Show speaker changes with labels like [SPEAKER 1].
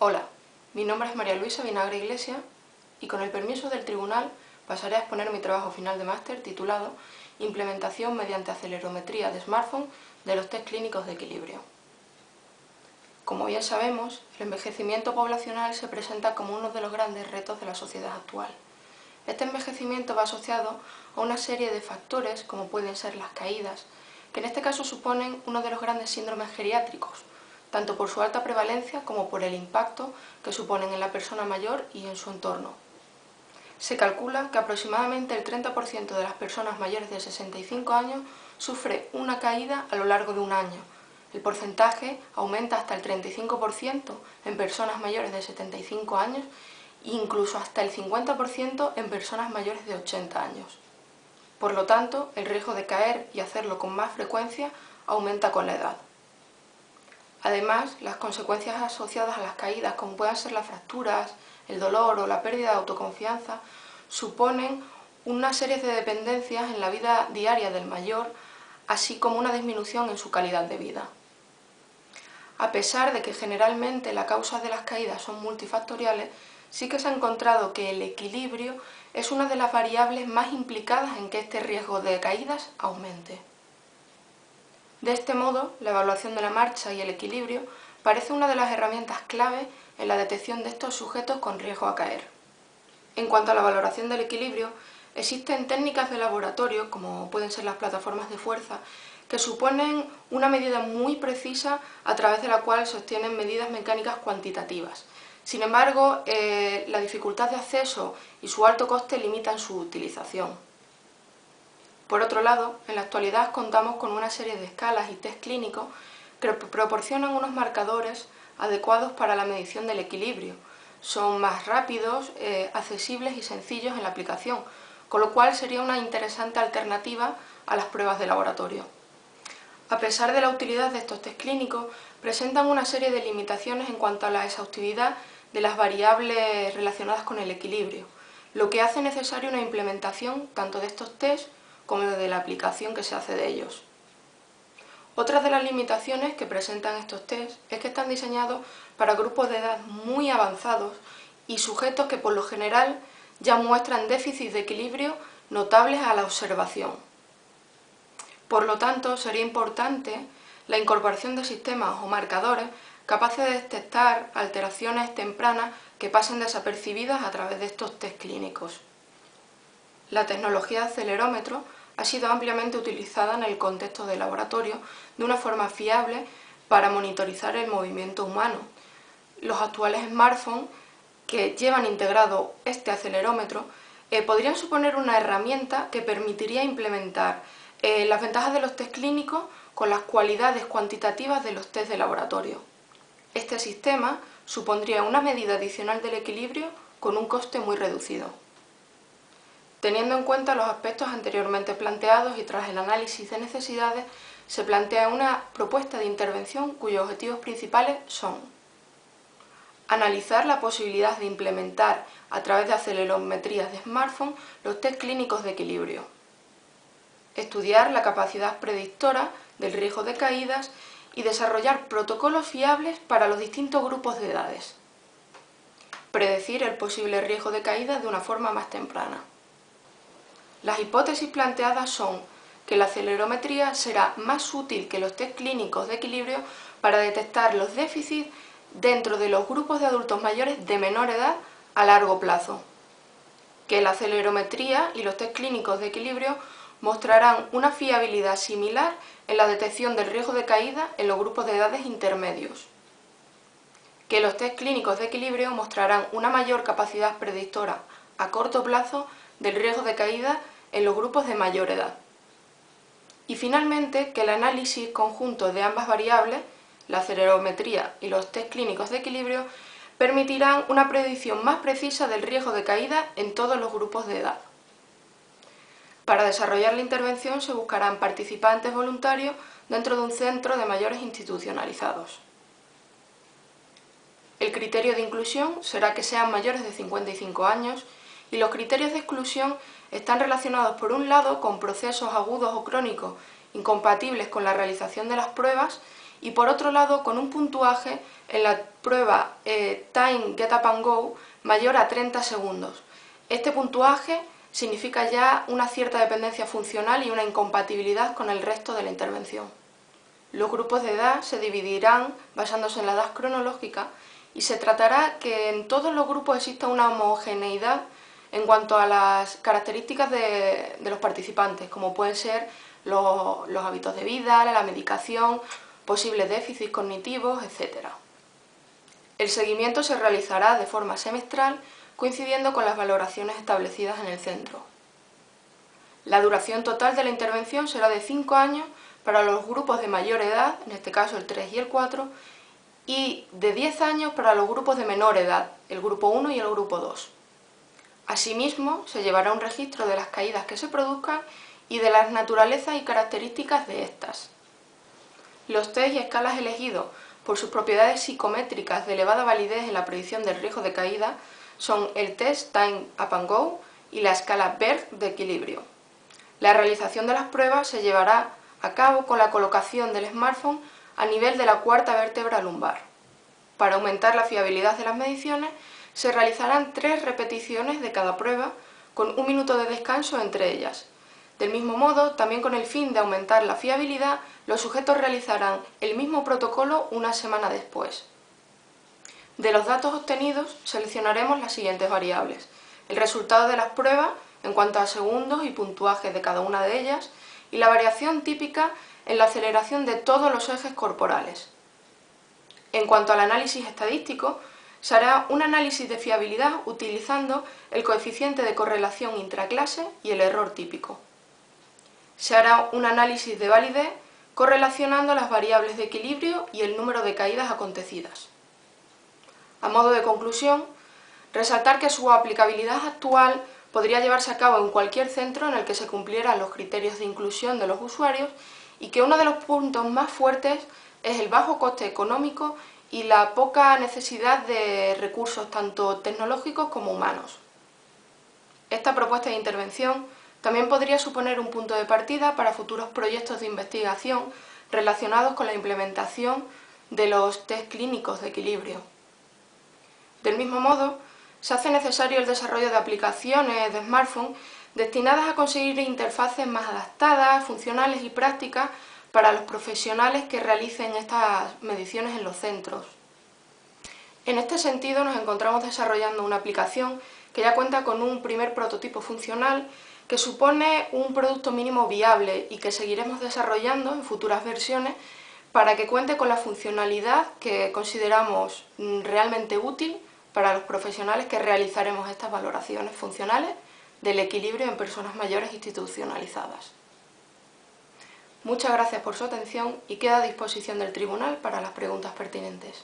[SPEAKER 1] Hola, mi nombre es María Luisa Vinagre Iglesias y con el permiso del tribunal pasaré a exponer mi trabajo final de máster titulado Implementación mediante acelerometría de smartphone de los test clínicos de equilibrio. Como bien sabemos, el envejecimiento poblacional se presenta como uno de los grandes retos de la sociedad actual. Este envejecimiento va asociado a una serie de factores como pueden ser las caídas, que en este caso suponen uno de los grandes síndromes geriátricos, tanto por su alta prevalencia como por el impacto que suponen en la persona mayor y en su entorno. Se calcula que aproximadamente el 30% de las personas mayores de 65 años sufre una caída a lo largo de un año. El porcentaje aumenta hasta el 35% en personas mayores de 75 años e incluso hasta el 50% en personas mayores de 80 años. Por lo tanto, el riesgo de caer y hacerlo con más frecuencia aumenta con la edad. Además, las consecuencias asociadas a las caídas, como puedan ser las fracturas, el dolor o la pérdida de autoconfianza, suponen una serie de dependencias en la vida diaria del mayor, así como una disminución en su calidad de vida. A pesar de que generalmente las causas de las caídas son multifactoriales, sí que se ha encontrado que el equilibrio es una de las variables más implicadas en que este riesgo de caídas aumente. De este modo, la evaluación de la marcha y el equilibrio parece una de las herramientas clave en la detección de estos sujetos con riesgo a caer. En cuanto a la valoración del equilibrio, existen técnicas de laboratorio, como pueden ser las plataformas de fuerza, que suponen una medida muy precisa a través de la cual se obtienen medidas mecánicas cuantitativas. Sin embargo, la dificultad de acceso y su alto coste limitan su utilización. Por otro lado, en la actualidad contamos con una serie de escalas y test clínicos que proporcionan unos marcadores adecuados para la medición del equilibrio. Son más rápidos, accesibles y sencillos en la aplicación, con lo cual sería una interesante alternativa a las pruebas de laboratorio. A pesar de la utilidad de estos test clínicos, presentan una serie de limitaciones en cuanto a la exhaustividad de las variables relacionadas con el equilibrio, lo que hace necesaria una implementación tanto de estos test como de la aplicación que se hace de ellos. Otra de las limitaciones que presentan estos test es que están diseñados para grupos de edad muy avanzados y sujetos que por lo general ya muestran déficits de equilibrio notables a la observación. Por lo tanto, sería importante la incorporación de sistemas o marcadores capaces de detectar alteraciones tempranas que pasen desapercibidas a través de estos test clínicos. La tecnología de acelerómetro ha sido ampliamente utilizada en el contexto de laboratorio de una forma fiable para monitorizar el movimiento humano. Los actuales smartphones que llevan integrado este acelerómetro podrían suponer una herramienta que permitiría implementar las ventajas de los test clínicos con las cualidades cuantitativas de los test de laboratorio. Este sistema supondría una medida adicional del equilibrio con un coste muy reducido. Teniendo en cuenta los aspectos anteriormente planteados y tras el análisis de necesidades, se plantea una propuesta de intervención cuyos objetivos principales son: analizar la posibilidad de implementar a través de acelerometrías de smartphone los test clínicos de equilibrio, estudiar la capacidad predictora del riesgo de caídas y desarrollar protocolos fiables para los distintos grupos de edades, predecir el posible riesgo de caída de una forma más temprana. Las hipótesis planteadas son que la acelerometría será más útil que los test clínicos de equilibrio para detectar los déficits dentro de los grupos de adultos mayores de menor edad a largo plazo, que la acelerometría y los test clínicos de equilibrio mostrarán una fiabilidad similar en la detección del riesgo de caída en los grupos de edades intermedios, que los test clínicos de equilibrio mostrarán una mayor capacidad predictora a corto plazo del riesgo de caída en los grupos de mayor edad. Y finalmente, que el análisis conjunto de ambas variables, la acelerometría y los test clínicos de equilibrio, permitirán una predicción más precisa del riesgo de caída en todos los grupos de edad. Para desarrollar la intervención se buscarán participantes voluntarios dentro de un centro de mayores institucionalizados. El criterio de inclusión será que sean mayores de 55 años y los criterios de exclusión están relacionados por un lado con procesos agudos o crónicos incompatibles con la realización de las pruebas y por otro lado con un puntuaje en la prueba Time Get Up and Go mayor a 30 segundos. Este puntuaje significa ya una cierta dependencia funcional y una incompatibilidad con el resto de la intervención. Los grupos de edad se dividirán basándose en la edad cronológica y se tratará que en todos los grupos exista una homogeneidad en cuanto a las características de los participantes, como pueden ser los hábitos de vida, la medicación, posibles déficits cognitivos, etc. El seguimiento se realizará de forma semestral, coincidiendo con las valoraciones establecidas en el centro. La duración total de la intervención será de 5 años para los grupos de mayor edad, en este caso el 3 y el 4, y de 10 años para los grupos de menor edad, el grupo 1 y el grupo 2. Asimismo, se llevará un registro de las caídas que se produzcan y de las naturalezas y características de estas. Los test y escalas elegidos por sus propiedades psicométricas de elevada validez en la predicción del riesgo de caída son el test Time Up and Go y la escala BERT de equilibrio. La realización de las pruebas se llevará a cabo con la colocación del smartphone a nivel de la cuarta vértebra lumbar. Para aumentar la fiabilidad de las mediciones, se realizarán 3 repeticiones de cada prueba, con 1 minuto de descanso entre ellas. Del mismo modo, también con el fin de aumentar la fiabilidad, los sujetos realizarán el mismo protocolo una semana después. De los datos obtenidos, seleccionaremos las siguientes variables: el resultado de las pruebas en cuanto a segundos y puntuajes de cada una de ellas, y la variación típica en la aceleración de todos los ejes corporales. En cuanto al análisis estadístico, se hará un análisis de fiabilidad utilizando el coeficiente de correlación intraclase y el error típico. Se hará un análisis de validez correlacionando las variables de equilibrio y el número de caídas acontecidas. A modo de conclusión, resaltar que su aplicabilidad actual podría llevarse a cabo en cualquier centro en el que se cumplieran los criterios de inclusión de los usuarios y que uno de los puntos más fuertes es el bajo coste económico y la poca necesidad de recursos tanto tecnológicos como humanos. Esta propuesta de intervención también podría suponer un punto de partida para futuros proyectos de investigación relacionados con la implementación de los test clínicos de equilibrio. Del mismo modo, se hace necesario el desarrollo de aplicaciones de smartphone destinadas a conseguir interfaces más adaptadas, funcionales y prácticas para los profesionales que realicen estas mediciones en los centros. En este sentido, nos encontramos desarrollando una aplicación que ya cuenta con un primer prototipo funcional que supone un producto mínimo viable y que seguiremos desarrollando en futuras versiones para que cuente con la funcionalidad que consideramos realmente útil para los profesionales que realizaremos estas valoraciones funcionales del equilibrio en personas mayores institucionalizadas. Muchas gracias por su atención y queda a disposición del tribunal para las preguntas pertinentes.